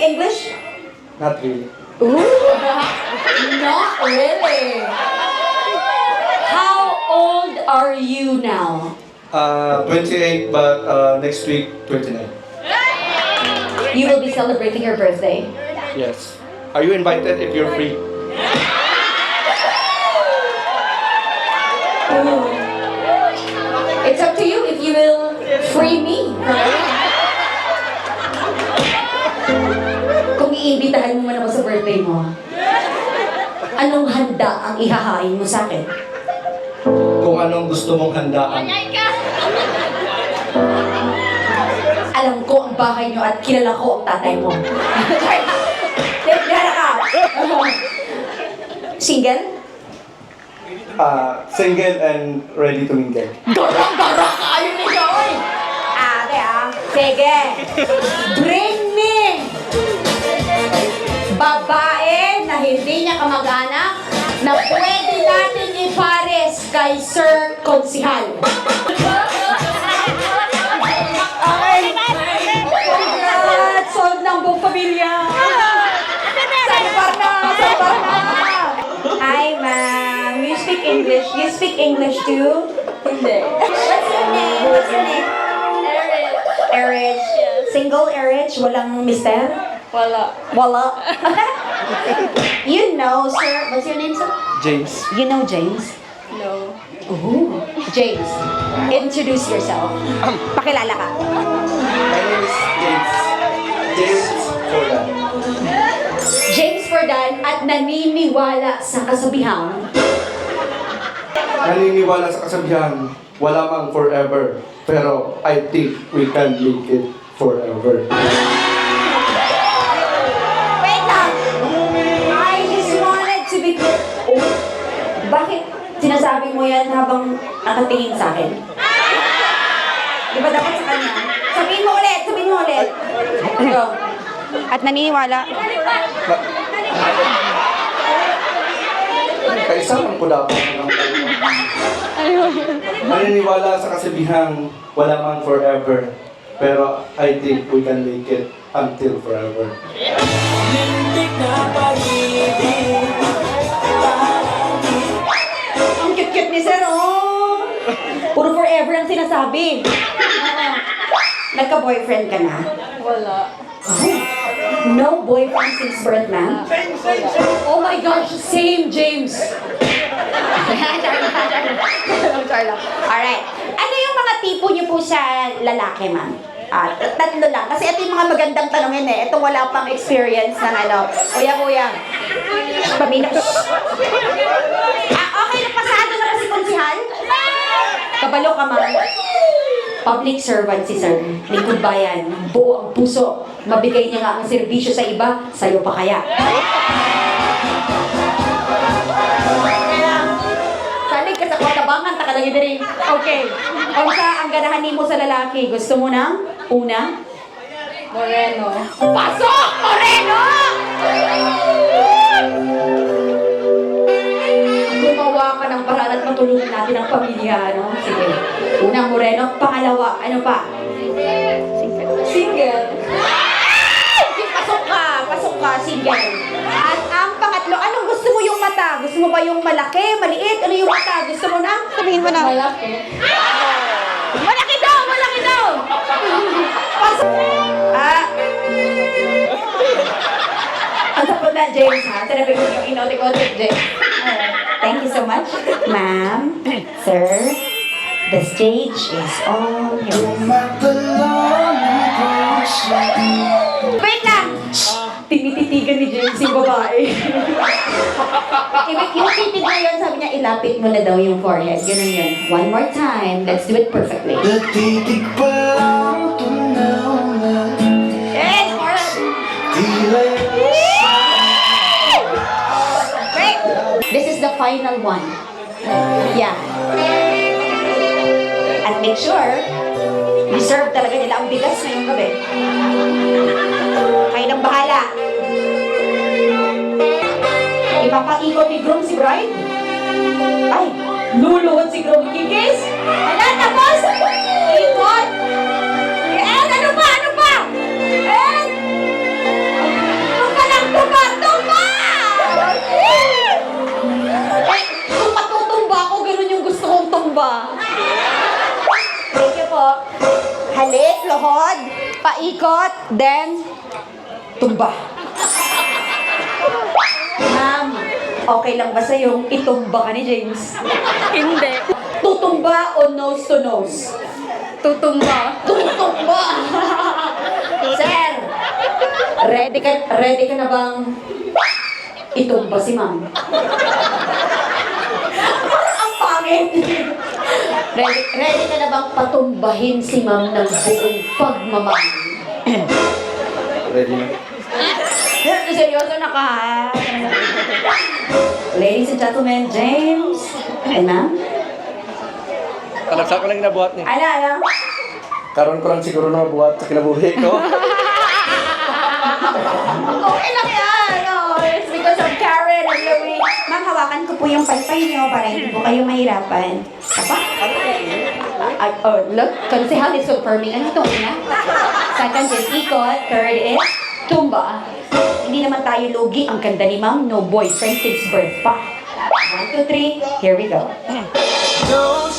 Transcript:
English? Not really. Ooh, not really. How old are you now? 28, but next week, 29. You will be celebrating your birthday. Yes. Are you invited if you're free? Ooh. It's up to you if you will free me. Kung iimbitahan mo man ako sa birthday mo, anong handa ang ihahain mo sa akin? Kung anong gusto mong handaan. Alam ko ang bahay niyo at kilala ko ang tatay mo. Dara ka! Single? Single and ready to mingle. Dara ka! Ayun na siya, oy! Ate sige! Bring me! Babae na hindi niya kamag-anak na pwede natin ipares kay Sir Konsihal. Congrats! Solve ng buong pamilya! Salbar na! Salbar na! Hi, ma'am. You speak English? You speak English too? Hindi. What's your name? What's your name? Erich. Single Erich? Walang mister? Wala. Wala. You know, sir. What's your name, sir? James. You know James? No. Ooh. James, introduce yourself. Pakilala ka. My name is James. James Jordan. James Fordan at naniniwala sa kasabihan. Naniniwala sa kasabihan, wala mang forever. Pero I think we can make it forever. Wait lang! I just wanted to be clear. Oh, bakit sinasabi mo yan habang nakatingin sa akin? Di ba dapat sa kanya? Sabihin mo ulit! Sabihin mo ulit! Go. At naniniwala. Kaisaman ko dapat. Naniniwala sa kasabihan, wala mang forever. Pero I think we can make it until forever. Ang cute-cute ni Sir, oh! Puro forever ang sinasabi. Nagka-boyfriend ka na? Wala. No boyfriend since birth, ma'am? Oh my gosh, same, James! Alright. Ano yung mga tipo niyo po sa lalaki, ma'am? Tatlo lang. Kasi ito yung mga magandang tanongin eh. Itong wala pang experience ng ano. Kuya. Pamina. Okay, napasado na ba si Konsihal? Kabalo ka, ma'am. Public servant si sir. Lingkod bayan. Buo ang puso. Mabigay niya nga ang serbisyo sa iba. Sa'yo pa kaya. Salig ka sa kwatabangan. Taka lang yun rin. Okay. Kung sa ang ganahan mo sa lalaki, gusto mo ng una? Moreno. Pasok! Moreno! Gumawa ka ng paraan at matulungan natin ang pamilya, no? Sige. Unang Moreno. Pangalawa, ano pa? Single. Pasok ka, single. At ang pangatlo, anong gusto mo yung mata? Gusto mo ba yung malaki, maliit? Ano yung mata? Gusto mo na? Sabihin mo na. Malaki. Malaki daw! Malaki daw! Pasok! Ang sapot na, James, ha? Sinabi ko yung inotik-otik, James. Thank you so much, ma'am, sir. The stage is all yours. Wait lang! Tinititigan ni James yung babae. Yung tipid na yun, sabi niya, ilapit mo na daw yung forehead. Ganun yun. One more time. Let's do it perfectly. Natitig pa lang tunaw na Yes! Wait! This is the final one. Yeah. At make sure, deserve talaga nila ang bigas ngayong gabi. Kayo nang bahala. Ipapakikot ni Groom si Bride. Ay, luluhod si Groom. Kikis? Wala, tapos! Ikot! And ano pa? And gusto kong tumba. Thank you po. Halik, lohod, paikot, then tumba. Ma'am, okay lang ba sa'yo itumba ka ni James? Hindi. Tutumba o nose to nose? Tutumba. Tutumba! Sir, ready ka na bang itumba si ma'am? Ang pangit! Ready ka na bang patumbahin si ma'am ng buong pagmamahal? Ready na? Seryoso na ka? Ladies and gentlemen, James and ma'am. Kalaksa ko lang nabuhat niya. Ano? Karoon ko lang siguro na mabuhat sa kinabuhi ko. Okay lang yan. No, it's because of Karen and Louie. Ma'am, hawakan ko po yung paypay niyo para hindi po kayo mahirapan. Apa? Look, konsehal is confirming. Ano ito na? Second is ikot. Third is tumba. Hindi naman tayo lugi. Ang ganda ni ma'am. No boyfriend since birth pa. 1, 2, 3. Here we go. Don't